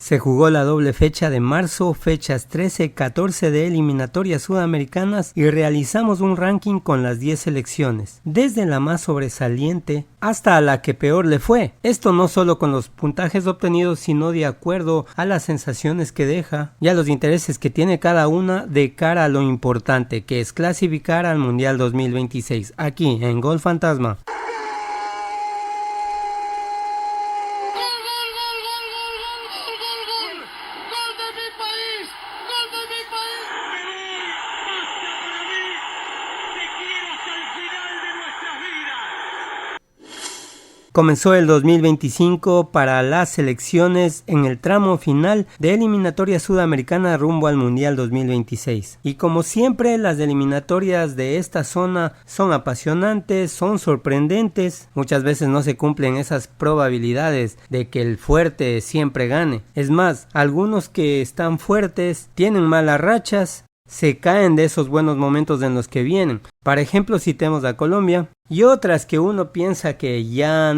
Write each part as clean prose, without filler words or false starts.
Se jugó la doble fecha de marzo, fechas 13 y 14 de eliminatorias sudamericanas y realizamos un ranking con las 10 selecciones, desde la más sobresaliente hasta la que peor le fue. Esto no solo con los puntajes obtenidos, sino de acuerdo a las sensaciones que deja y a los intereses que tiene cada una de cara a lo importante, que es clasificar al Mundial 2026, aquí en Gol Fantasma. Comenzó el 2025 para las selecciones en el tramo final de eliminatoria sudamericana rumbo al Mundial 2026. Y como siempre, las eliminatorias de esta zona son apasionantes, son sorprendentes. Muchas veces no se cumplen esas probabilidades de que el fuerte siempre gane. Es más, algunos que están fuertes tienen malas rachas, se caen de esos buenos momentos en los que vienen. Por ejemplo, citemos a Colombia, y otras que uno piensa que ya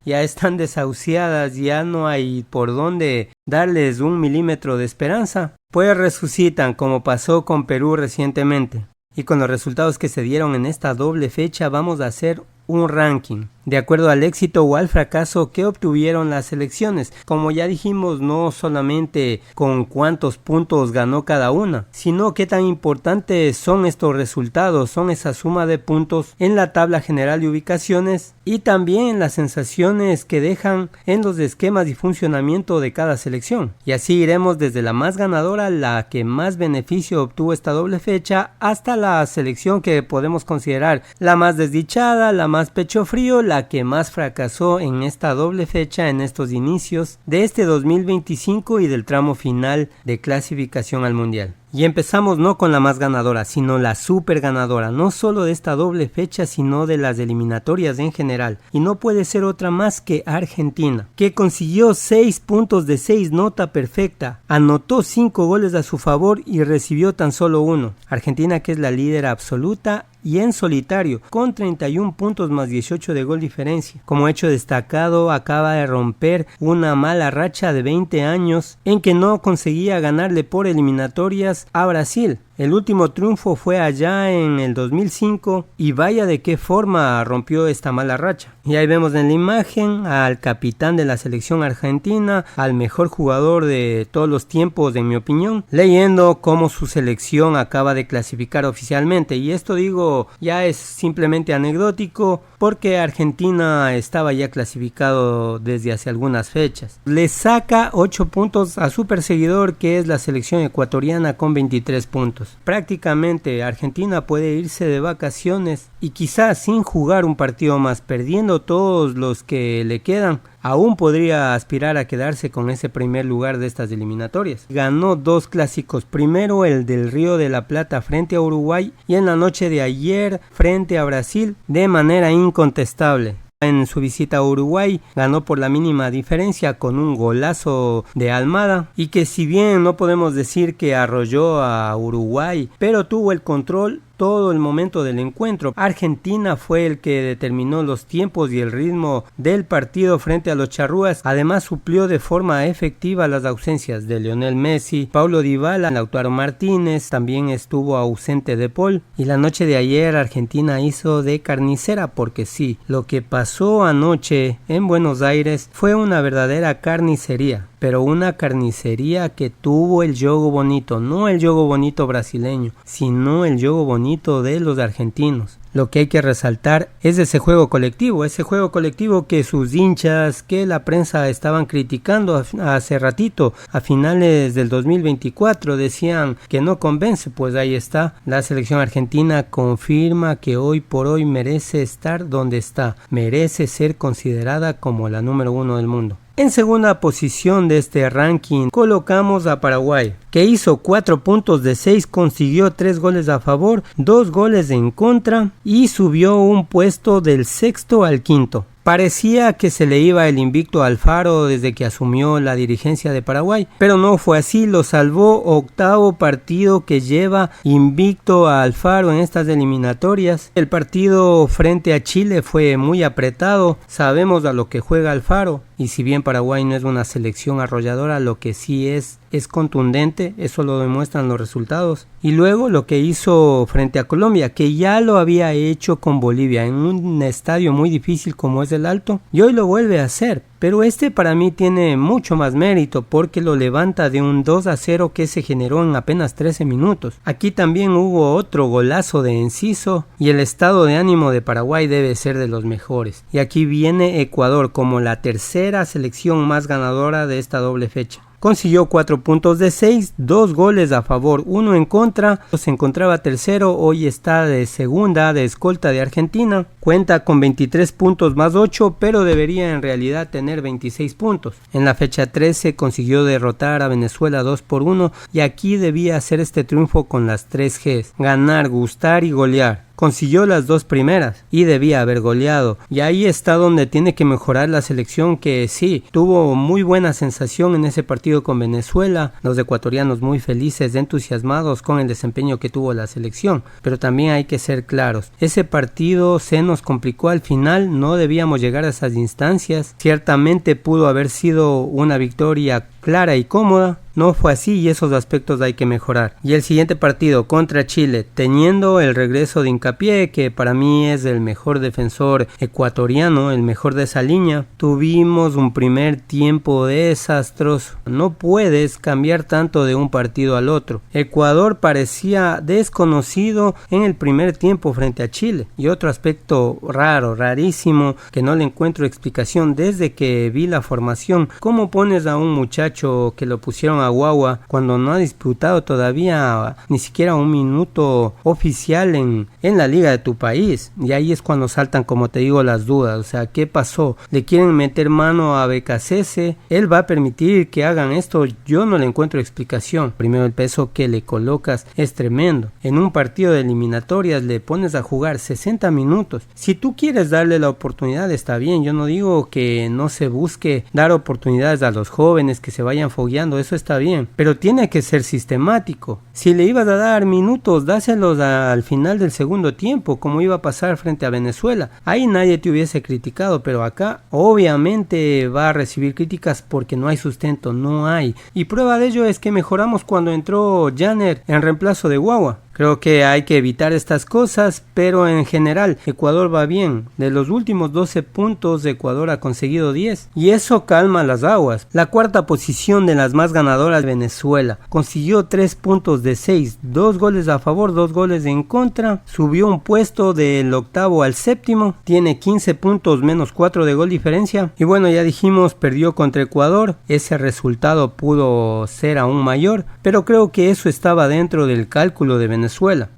están desahuciadas, ya no hay por dónde darles un milímetro de esperanza, pues resucitan, como pasó con Perú recientemente. Y con los resultados que se dieron en esta doble fecha vamos a hacer un ranking de acuerdo al éxito o al fracaso que obtuvieron las selecciones. Como ya dijimos, no solamente con cuántos puntos ganó cada una, sino qué tan importantes son estos resultados, son esa suma de puntos en la tabla general de ubicaciones y también las sensaciones que dejan en los esquemas y funcionamiento de cada selección. Y así iremos desde la más ganadora, la que más beneficio obtuvo esta doble fecha, hasta la selección que podemos considerar la más desdichada, la más pecho frío, la que más fracasó en esta doble fecha, en estos inicios de este 2025 y del tramo final de clasificación al Mundial. Y empezamos no con la más ganadora, sino la super ganadora, no solo de esta doble fecha, sino de las eliminatorias en general. Y no puede ser otra más que Argentina, que consiguió 6 puntos de 6, nota perfecta, anotó 5 goles a su favor y recibió tan solo 1. Argentina, que es la líder absoluta y en solitario, con 31 puntos más 18 de gol diferencia. Como hecho destacado, acaba de romper una mala racha de 20 años en que no conseguía ganarle por eliminatorias a Brasil. El último triunfo fue allá en el 2005 y vaya de qué forma rompió esta mala racha. Y ahí vemos en la imagen al capitán de la selección argentina, al mejor jugador de todos los tiempos en mi opinión, leyendo cómo su selección acaba de clasificar oficialmente. Y esto digo ya es simplemente anecdótico porque Argentina estaba ya clasificado desde hace algunas fechas. Le saca 8 puntos a su perseguidor, que es la selección ecuatoriana, con 23 puntos. Prácticamente Argentina puede irse de vacaciones y quizás sin jugar un partido más, perdiendo todos los que le quedan, aún podría aspirar a quedarse con ese primer lugar de estas eliminatorias. Ganó 2 clásicos, primero el del Río de la Plata frente a Uruguay y en la noche de ayer frente a Brasil de manera incontestable. En su visita a Uruguay ganó por la mínima diferencia con un golazo de Almada, y que si bien no podemos decir que arrolló a Uruguay, pero tuvo el control todo el momento del encuentro. Argentina fue el que determinó los tiempos y el ritmo del partido frente a los charrúas. Además suplió de forma efectiva las ausencias de Lionel Messi, Paulo Dybala, Lautaro Martínez, también estuvo ausente De Paul. Y la noche de ayer Argentina hizo de carnicera, porque sí, lo que pasó anoche en Buenos Aires fue una verdadera carnicería, pero una carnicería que tuvo el juego bonito, no el juego bonito brasileño, sino el juego bonito de los argentinos. Lo que hay que resaltar es ese juego colectivo que sus hinchas, que la prensa estaban criticando hace ratito, a finales del 2024, decían que no convence. Pues ahí está, la selección argentina confirma que hoy por hoy merece estar donde está, merece ser considerada como la número 1 del mundo. En segunda posición de este ranking colocamos a Paraguay, que hizo 4 puntos de 6, consiguió 3 goles a favor, 2 goles en contra y subió un puesto del 6º al 5º. Parecía que se le iba el invicto a Alfaro desde que asumió la dirigencia de Paraguay, pero no fue así, lo salvó. Octavo partido que lleva invicto a Alfaro en estas eliminatorias. El partido frente a Chile fue muy apretado, sabemos a lo que juega Alfaro, y si bien Paraguay no es una selección arrolladora, lo que sí es contundente, eso lo demuestran los resultados. Y luego lo que hizo frente a Colombia, que ya lo había hecho con Bolivia en un estadio muy difícil como es el Alto, y hoy lo vuelve a hacer. Pero para mí tiene mucho más mérito porque lo levanta de un 2-0 que se generó en apenas 13 minutos. Aquí también hubo otro golazo de Enciso y el estado de ánimo de Paraguay debe ser de los mejores. Y aquí viene Ecuador como la tercera selección más ganadora de esta doble fecha. Consiguió 4 puntos de 6, 2 goles a favor, 1 en contra. Se encontraba tercero, hoy está de segunda, de escolta de Argentina. Cuenta con 23 puntos más 8, pero debería en realidad tener 26 puntos. En la fecha 13 consiguió derrotar a Venezuela 2-1 y aquí debía hacer este triunfo con las 3 Gs: ganar, gustar y golear. Consiguió las 2 primeras y debía haber goleado, y ahí está donde tiene que mejorar la selección, que sí, tuvo muy buena sensación en ese partido con Venezuela, los ecuatorianos muy felices, entusiasmados con el desempeño que tuvo la selección, pero también hay que ser claros, ese partido se nos complicó al final, no debíamos llegar a esas instancias, ciertamente pudo haber sido una victoria clara y cómoda. No fue así y esos aspectos hay que mejorar. Y el siguiente partido contra Chile, teniendo el regreso de Hincapié, que para mí es el mejor defensor ecuatoriano, el mejor de esa línea, tuvimos un primer tiempo desastroso. No puedes cambiar tanto de un partido al otro. Ecuador parecía desconocido en el primer tiempo frente a Chile. Y otro aspecto raro, rarísimo, que no le encuentro explicación desde que vi la formación. ¿Cómo pones a un muchacho que lo pusieron a Guagua cuando no ha disputado todavía ni siquiera un minuto oficial en la liga de tu país? Y ahí es cuando saltan, como te digo, las dudas. O sea, ¿qué pasó? ¿Le quieren meter mano a BKCS? ¿Él va a permitir que hagan esto? Yo no le encuentro explicación. Primero, el peso que le colocas es tremendo. En un partido de eliminatorias le pones a jugar 60 minutos. Si tú quieres darle la oportunidad, está bien. Yo no digo que no se busque dar oportunidades a los jóvenes, que se vayan fogueando, eso está bien, pero tiene que ser sistemático. Si le ibas a dar minutos, dáselos al final del segundo tiempo, como iba a pasar frente a Venezuela. Ahí nadie te hubiese criticado, pero acá obviamente va a recibir críticas porque no hay sustento, no hay. Y prueba de ello es que mejoramos cuando entró Janner en reemplazo de Guagua. Creo que hay que evitar estas cosas, pero en general Ecuador va bien. De los últimos 12 puntos, Ecuador ha conseguido 10 y eso calma las aguas. La cuarta posición de las más ganadoras, Venezuela, consiguió 3 puntos de 6, 2 goles a favor, 2 goles en contra. Subió un puesto del octavo al séptimo, tiene 15 puntos menos 4 de gol diferencia. Y bueno, ya dijimos, perdió contra Ecuador, ese resultado pudo ser aún mayor, pero creo que eso estaba dentro del cálculo de Venezuela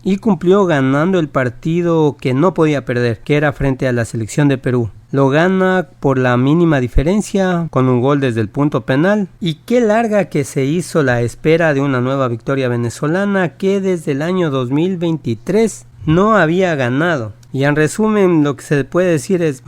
y cumplió ganando el partido que no podía perder, que era frente a la selección de Perú. Lo gana por la mínima diferencia con un gol desde el punto penal. Y qué larga que se hizo la espera de una nueva victoria venezolana que desde el año 2023 no había ganado. Y en resumen, lo que se puede decir es,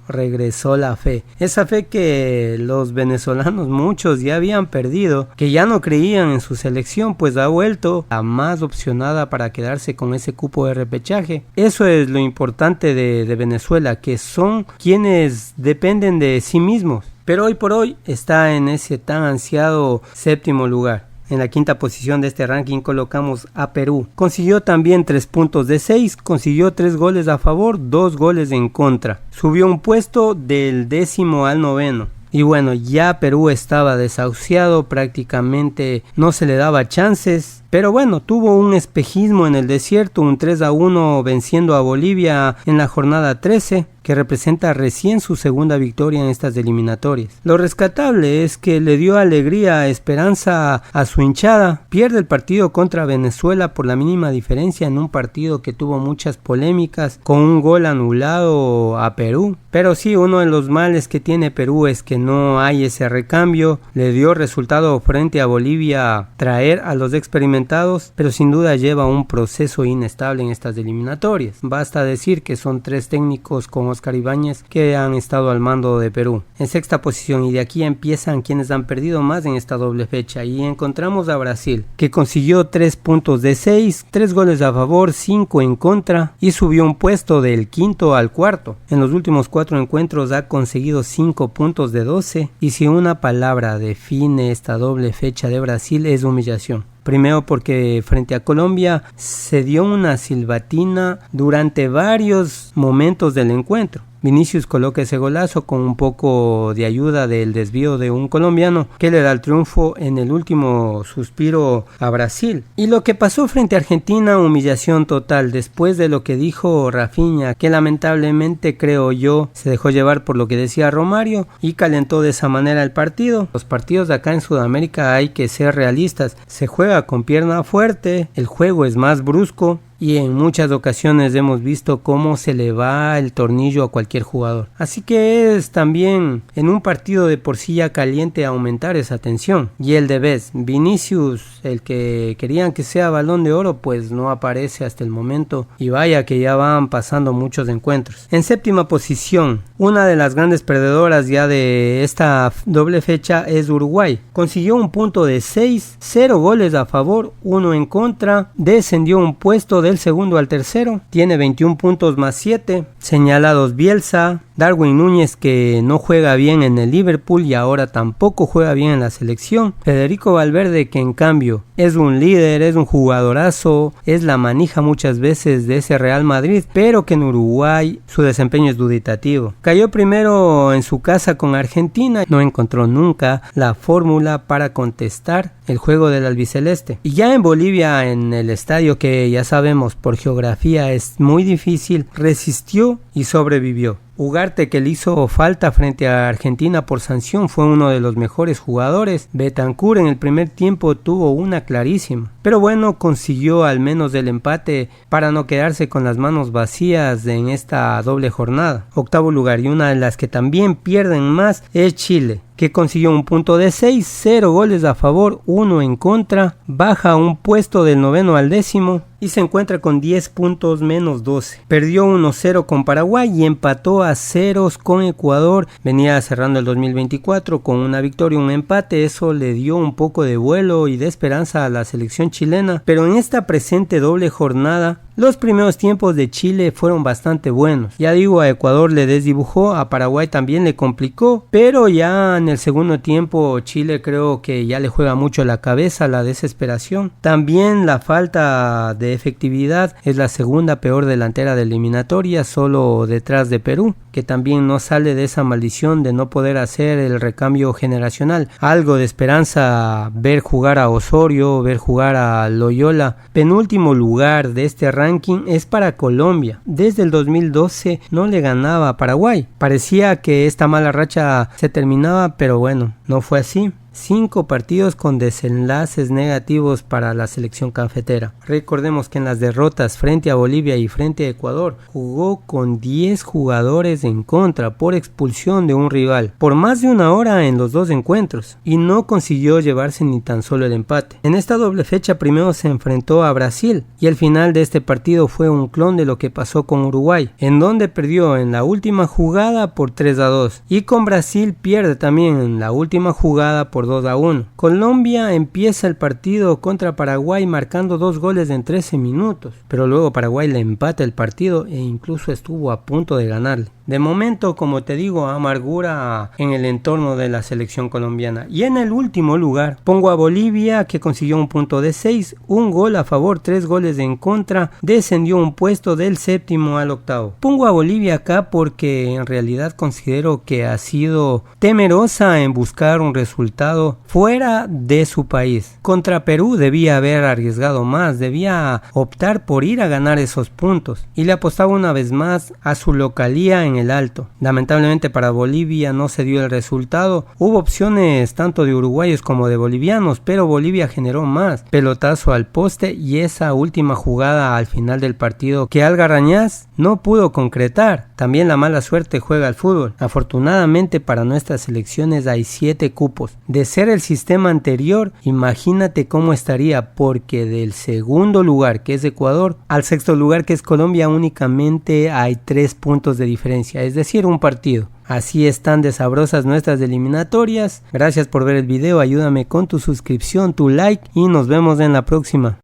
regresó la fe. Esa fe que los venezolanos muchos ya habían perdido, que ya no creían en su selección, pues ha vuelto a más opcionada para quedarse con ese cupo de repechaje. Eso es lo importante de Venezuela, que son quienes dependen de sí mismos. Pero hoy por hoy está en ese tan ansiado séptimo lugar. En la quinta posición de este ranking colocamos a Perú. Consiguió también 3 puntos de 6, consiguió 3 goles a favor, 2 goles en contra. Subió un puesto del 10º al 9º. Y bueno, ya Perú estaba desahuciado, prácticamente no se le daba chances. Pero bueno, tuvo un espejismo en el desierto, un 3-1 venciendo a Bolivia en la jornada 13, que representa recién su segunda victoria en estas eliminatorias. Lo rescatable es que le dio alegría, esperanza a su hinchada. Pierde el partido contra Venezuela por la mínima diferencia en un partido que tuvo muchas polémicas, con un gol anulado a Perú. Pero sí, uno de los males que tiene Perú es que no hay ese recambio. Le dio resultado frente a Bolivia traer a los experimentados enfrentados, pero sin duda lleva un proceso inestable en estas eliminatorias. Basta decir que son 3 técnicos con Oscar Ibáñez que han estado al mando de Perú. En sexta posición, y de aquí empiezan quienes han perdido más en esta doble fecha, y encontramos a Brasil, que consiguió 3 puntos de 6, 3 goles a favor, 5 en contra, y subió un puesto del quinto al cuarto. En los últimos 4 encuentros ha conseguido 5 puntos de 12, y si una palabra define esta doble fecha de Brasil es humillación. Primero porque frente a Colombia se dio una silbatina durante varios momentos del encuentro. Vinicius coloca ese golazo con un poco de ayuda del desvío de un colombiano que le da el triunfo en el último suspiro a Brasil. Y lo que pasó frente a Argentina, humillación total, después de lo que dijo Rafinha, que lamentablemente creo yo se dejó llevar por lo que decía Romario y calentó de esa manera el partido. Los partidos de acá en Sudamérica hay que ser realistas, se juega con pierna fuerte, el juego es más brusco, y en muchas ocasiones hemos visto cómo se le va el tornillo a cualquier jugador. Así que es también en un partido de por sí ya caliente aumentar esa tensión. Y el de vez, Vinicius, el que querían que sea Balón de Oro, pues no aparece hasta el momento. Y vaya que ya van pasando muchos encuentros. En séptima posición, una de las grandes perdedoras ya de esta doble fecha es Uruguay. Consiguió un punto de 6, 0 goles a favor, 1 en contra, descendió un puesto del segundo al tercero, tiene 21 puntos más 7, señalados Bielsa, Darwin Núñez que no juega bien en el Liverpool y ahora tampoco juega bien en la selección, Federico Valverde que en cambio es un líder, es un jugadorazo, es la manija muchas veces de ese Real Madrid, pero que en Uruguay su desempeño es duditativo. Cayó primero en su casa con Argentina, no encontró nunca la fórmula para contestar el juego del albiceleste. Y ya en Bolivia, en el estadio que ya sabemos por geografía es muy difícil, resistió y sobrevivió. Ugarte, que le hizo falta frente a Argentina por sanción, fue uno de los mejores jugadores. Bentancur en el primer tiempo tuvo una clarísima, pero bueno, consiguió al menos el empate para no quedarse con las manos vacías en esta doble jornada. Octavo lugar, y una de las que también pierden más es Chile, que consiguió un punto de 6, 0 goles a favor, 1 en contra, baja un puesto del noveno al décimo y se encuentra con 10 puntos menos 12. Perdió 1-0 con Paraguay y empató a ceros con Ecuador. Venía cerrando el 2024 con una victoria y un empate. Eso le dio un poco de vuelo y de esperanza a la selección chilena. Pero en esta presente doble jornada, los primeros tiempos de Chile fueron bastante buenos. Ya digo, a Ecuador le desdibujó, a Paraguay también le complicó, pero ya en el segundo tiempo Chile creo que ya le juega mucho la cabeza, la desesperación. También la falta de efectividad, es la segunda peor delantera de eliminatoria, solo detrás de Perú, que también no sale de esa maldición de no poder hacer el recambio generacional. Algo de esperanza ver jugar a Osorio, ver jugar a Loyola. Penúltimo lugar de este ranking es para Colombia. Desde el 2012 no le ganaba a Paraguay. Parecía que esta mala racha se terminaba, pero bueno, no fue así. 5 partidos con desenlaces negativos para la selección cafetera. Recordemos que en las derrotas frente a Bolivia y frente a Ecuador jugó con 10 jugadores en contra por expulsión de un rival por más de una hora en los 2 encuentros y no consiguió llevarse ni tan solo el empate. En esta doble fecha primero se enfrentó a Brasil y el final de este partido fue un clon de lo que pasó con Uruguay, en donde perdió en la última jugada por 3-2 y con Brasil pierde también en la última jugada por 2-1. Colombia empieza el partido contra Paraguay marcando 2 goles en 13 minutos, pero luego Paraguay le empata el partido e incluso estuvo a punto de ganarle. De momento, como te digo, amargura en el entorno de la selección colombiana. Y en el último lugar pongo a Bolivia, que consiguió un punto de 6, un gol a favor, 3 goles en contra, descendió un puesto del séptimo al octavo. Pongo a Bolivia acá porque en realidad considero que ha sido temerosa en buscar un resultado fuera de su país. Contra Perú debía haber arriesgado más, debía optar por ir a ganar esos puntos y le apostaba una vez más a su localía en el Alto. Lamentablemente para Bolivia no se dio el resultado. Hubo opciones tanto de uruguayos como de bolivianos, pero Bolivia generó más. Pelotazo al poste y esa última jugada al final del partido que Algarañaz no pudo concretar. También la mala suerte juega al fútbol. Afortunadamente para nuestras selecciones hay 7 cupos. De De ser el sistema anterior, imagínate cómo estaría, porque del segundo lugar, que es Ecuador, al sexto lugar, que es Colombia, únicamente hay 3 puntos de diferencia, es decir, un partido. Así están de sabrosas nuestras eliminatorias. Gracias por ver el video, ayúdame con tu suscripción, tu like y nos vemos en la próxima.